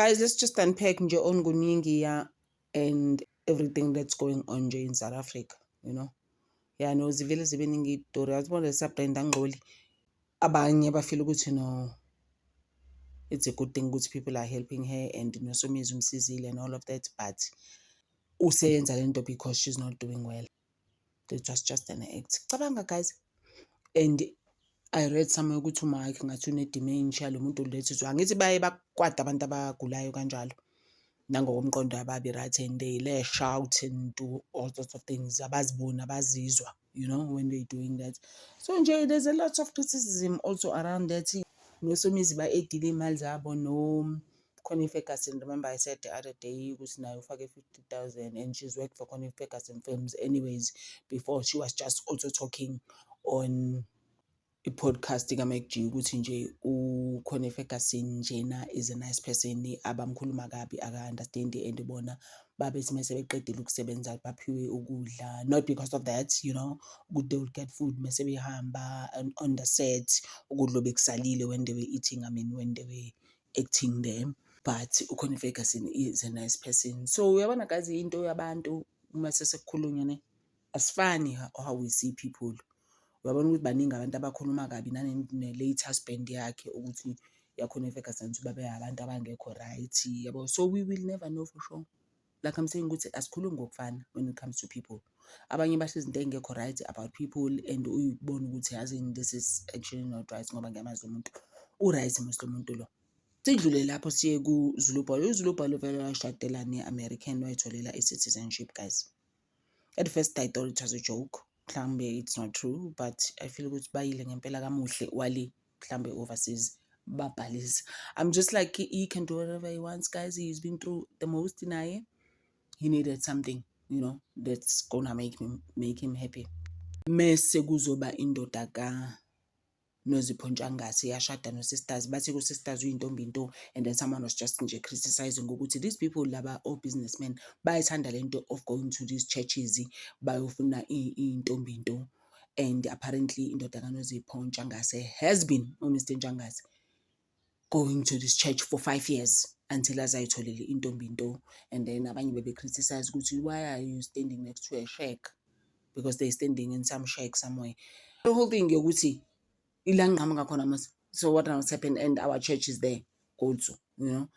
guys, let's just unpack nje on kuningi and everything that's going on nje in South Africa, you know. Yeah, no zivele zibe ningi itori. Yabona lesabrand angqoli. Abanye bafeel ukuthi no, it's a good thing ukuthi people are helping her and noSomizi umsizile and all of that, but useyenza lento because she's not doing well. It was just an act. Cabanga guys. And I read somewhere ukuthi uMike ngathi une-dementia lo muntu lethizwa. Angithi baye bakwada abantu abagulayo kanjalo. Nangokomqondo ababi right, and they lash out and do all sorts of things. Abazibona abazizwa, you know, when they're doing that. So nje there's a lot of criticism also around that. NoSomizi ba-edile imali zabo no Connie Ferguson. Remember I said the other day ukuthi nayo ufake 50,000 and she's worked for Connie Ferguson Films anyways before. She was just also talking on i-podcast kaMacG ukuthi nje uConnie Ferguson njena is a nice person, abamkhuluma kabi aka-understand and bona babethi mase beqedile ukusebenza baphiwe ukudla, not because of that, you know, they would get food mase behamba on the set, ukudla bekusalile when they were eating, I mean when they were acting them. But uConnie Ferguson is a nice person. So uyabona guys, into yabantu uma sesekukhulunywa ne asifani how we see people. Uyabona ukuthi baningi abantu abakhuluma kabi ne-late husband yakhe ukuthi yakhona Ferguson ukuthi babe abantu abangekho right, yabo. So we will never know for sure. Like I'm saying ukuthi asikhulumi ngokufana when it comes to people. Abanye basho izinto engekho right about people and uyibona ukuthi yazi this is actually not right ngoba ngiyamazi umuntu u-right most umuntu lo. Sidlule lapho siye kuZuluBhalo. uZuluBhalo vele washadela ne-American wayitholela i-citizenship guys. At first I thought it was a joke. Mhlambe it's not true, but I feel ukuthi bayile ngempela kamuhle wali mhlambe overseas babhalisa. I'm just like he can do whatever he wants guys. He's been through the most naye. He needed something, you know, that's gonna make him happy. Mese kuzoba indoda ka Nozipho Ntshangase yashada noSisters. Bathi kuSisters uyintombi into, and then someone was just nje criticizing ukuthi these people laba all businessmen bayithanda lento of going to these churches bayofuna intombi into. And apparently indoda kaNozipho Ntshangase has been Mr. Ntshangase going to this church for 5 years until azayitholele intombi into. And then abanye bebe criticize ukuthi why are you standing next to a shack, because they're standing in some shack somewhere. The whole thing yokuthi so what has happened, and our church is there also, you know.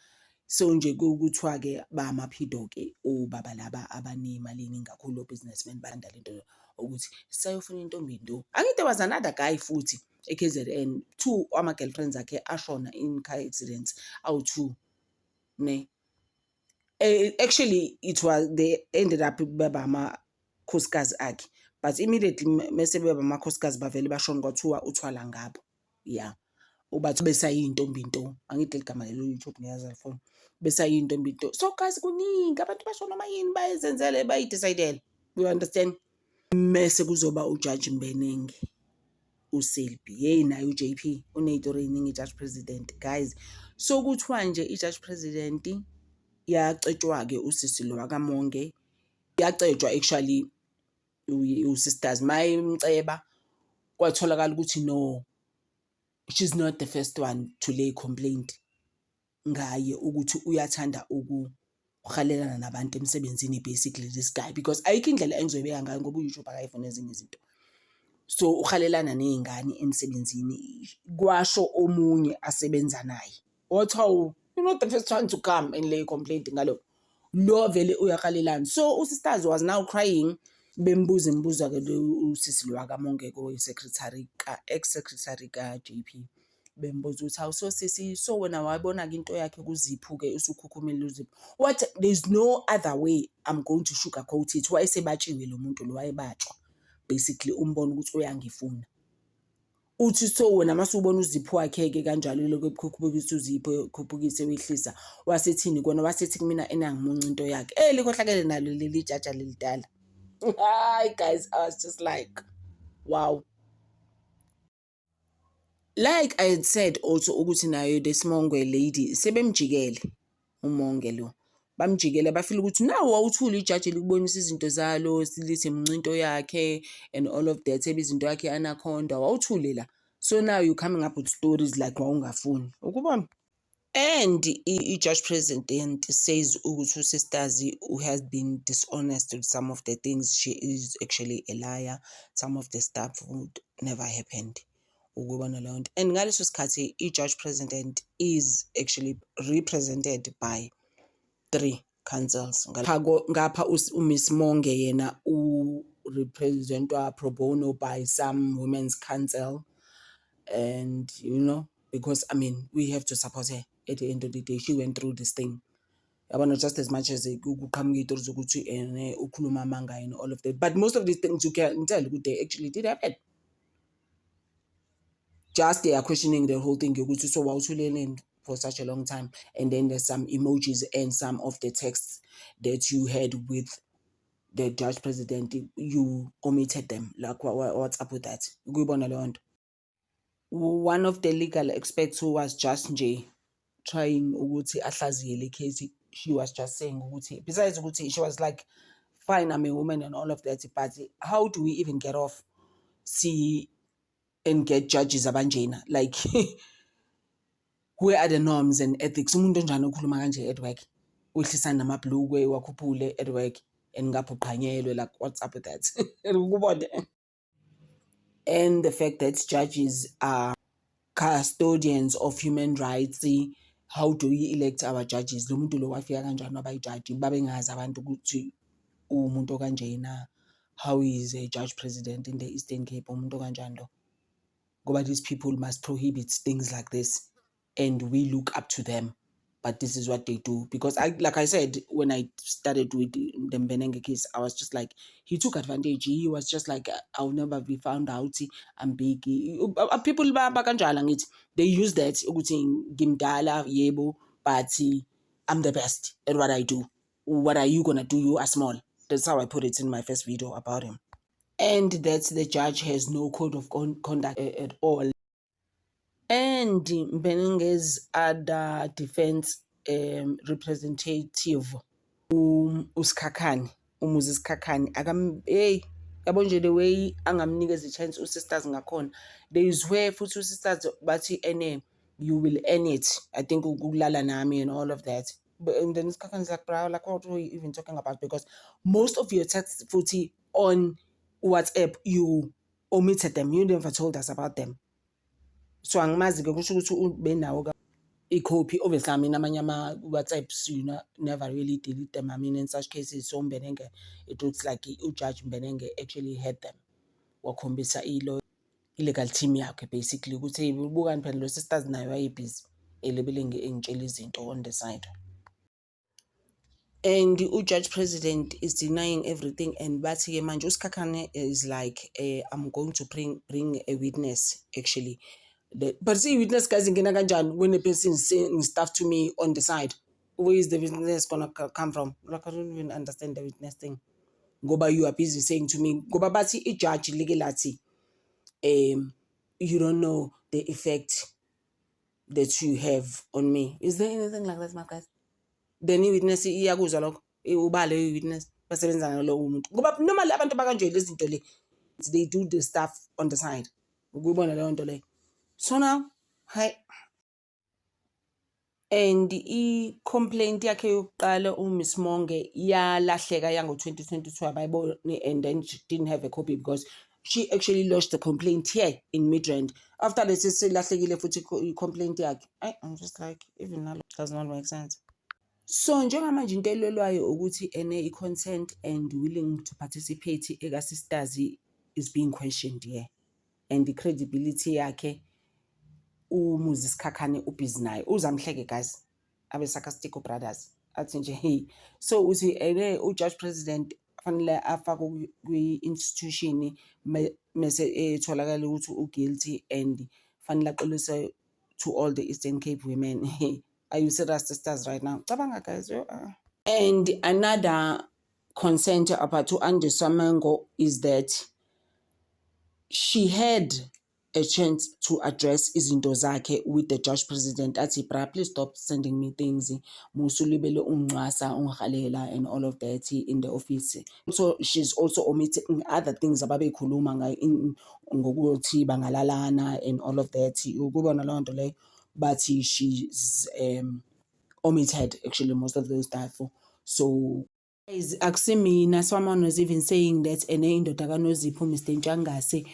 So nje kuthiwa ke ba amaphido ke obaba laba abanemalini kakhulu businessmen banda lento ukuthi sayofuna intombi into. Angithi there was another guy futhi eKZN, 2 ama girlfriends akhe ashona in car accidents, awu 2 ne. Actually it was, they ended up baba amakhosikazi akhe, but immediately mase beba amakhosikazi bavele bashona kwathiwa uthwala ngabo. Yeah, ubathi besayintombi into. Angithi ligama lelo YouTube ngiyazi phone. Besayintombi into. So guys kuningi abantu bashona amayini bayizenzele bayidecidele. You understand? Mase kuzoba uJudge Mbenenge, uSelby, hey naye uJP uneyitori eningi, Judge President guys. So kuthiwa nje iJudge President yacetshwa ke usisi lo akaMonge, yacetshwa actually uSisters mayimceba kwatholakala ukuthi no, she's not the first one to lay complaint ngaye ukuthi uyathanda ukuhalelana nabantu emsebenzini basically this guy, because ayikho indlela engizoyibeka ngayo ngoba uYouTube akayifuna ezinye izinto. So uhalelana nezingane emsebenzini kwasho omunye asebenza naye. Otho you're not the first one to come and lay complaint ngalo. Lo vele uyahalelana. So uSisters was now crying, bembuza imibuzo ke usisi lo akaMonge ko secretary ka ex-secretary ka JP. Bembuza ukuthi awu so sisi, so wena wabona ke into yakhe kuZipho ke usukhukhumela uZipho. What, there's no other way I'm going to sugarcoat it. Wayesebatshiwe lo muntu lo wayebatshwa basically umbona ukuthi uyangifuna. Uthi so wena masubona uZipho wakhe ke kanjalo lokho ekukhuphukisa uZipho ekukhuphukise wehlisa wasethini kona, wasethi mina enangimunca into yakhe likhohlakele nalo leli jaja lelidala. Hi guys, I was just like wow. Like I had said also ukuthi nayo deSimongwe lady sebemjikele uMonge lo, bamjikele bafila ukuthi nawo awuthuli ijaji likubonisa izinto zalo silithi imncinto yakhe and all of that, ebizinto yakhe Anaconda wawuthule la. So now you coming up with stories like wawungafuni ukubona. And i-judge president says ukuthi uSistazi who has been dishonest with some of the things, she is actually a liar, some of the stuff would never happened. Ukubona leyo nto. And ngaleso sikhathi i-judge president is actually represented by 3 councils. Ngapha uMiss Monge yena representwa pro bono by some women's council, and because we have to support her. At the end of the day, she went through this thing. Not just as much as ukhuluma amanga and all of that, but most of these things you can tell they actually did happen. Just they are questioning the whole thing. So wawuthuleleni for such a long time, and then there's some emojis and some of the texts that you had with the judge president, you omitted them. Like what's up with that? One of the legal experts who was just trying ukuthi ahlaziye le case, she was just saying ukuthi, besides ukuthi, she was like, fine, I'm a woman and all of that, but how do we even get off and get judges abanjena? Like where are the norms and ethics? Umuntu onjani okhuluma kanje at work, wehlisa namabhlukwe wakhuphule at work and ngapho uqhanyelwe, like what's up with that? And the fact that judges are custodians of human rights. How do we elect our judges? Lo muntu lo wafika kanjani abayijaji babengazi abantu ukuthi umuntu kanjena? How is a judge president in the Eastern Cape umuntu kanjani lo? Ngoba these people must prohibit things like this, and we look up to them, but this is what they do. Because like I said, when I started with the Mbenenge case, I was just like, he took advantage. He was just like, I'll never be found out, I'm big. People bakanjala, they use that gimdala yebo, but I'm the best at what I do. What are you gonna do? You are small. That's how I put it in my first video about him. And that the judge has no code of conduct at all. And Mbenenge's other defense representative, uSkhakhane, uMoses Khakhane, yabo nje the way angamnikeza chance uSisters ngakhona. There is where futhi uSisters bathi you will earn it. I think ukulala nami and all of that. But and then Skhakhane is like, bro, like what are you even talking about? Because most of your texts futhi on WhatsApp, you omitted them. You never told us about them. So angimazi ke kusho ukuthi ubenawo i-copy. Obviously, amanye WhatsApps, never really delete them. In such cases, so Mbenenge, it looks like uJudge Mbenenge actually had them. Wakhombisa illegal team yakhe basically ukuthi ubukani phela lo Sisters nayo ayibhizi elabeling engitshela izinto on the side. And the judge president is denying everything, and bathi manje uSkhakhane is like, I'm going to bring a witness actually. But see, witness guys ingena kanjani when a person is saying stuff to me on the side? Where is the witness gonna come from? Like I don't even understand the witness thing. Ngoba you are busy saying to me, ngoba bathi i-judge legalati, you don't know the effect that you have on me. Is there anything like that, my guys? Then i-witness iyakuzwa lokho, ubale i-witness basebenza ngalo umuntu. Ngoba normally abantu bakanje lezi zinto le, they do the stuff on the side. Ukubona leyo nto le. So now, hi. And i-complaint yakhe yokuqala uMiss Monge yalahleka yango-2022 abayiboni, and then she didn't have a copy because she actually lodged the complaint here in Midrand. After that, selahlekile futhi i-complaint yakhe. I'm just like, even now, does not make sense. So njengamanje into elwelwayo ukuthi i-consent and willing to participate eka-Sisters is being questioned here, and the credibility yakhe uMoses Khakhane ubhizi naye uzamhleke guys abe-Sarcastic Brothers athi nje hey, so uthi uJudge President fanele afake kwi-institution mase etholakala ukuthi u-guilty, and fanele axolise to all the Eastern Cape women. Are you serious, Sisters, right now? Cabanga guys. And another concern about Andiswa Mengo is that she had a chance to address izinto zakhe with the judge president. Athi, bra, please stop sending me things. Musulibele ungxasa, unghalela, and all of that in the office. So she's also omitting other things ababe khuluma ngokuthi bangalalana and all of that. Ukubona leyo nto leyo. but she's omitted actually most of those typho. So guys, akusimina. Someone was even saying that indoda kaNozipho Mr Ntshangase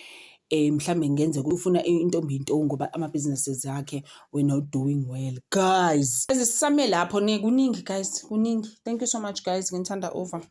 mhlambe ngenzeka ufuna intombi into ngoba ama-businesses akhe were not doing well. Guys, sisame lapho kuningi guys, kuningi. Thank you so much guys, ngithanda over.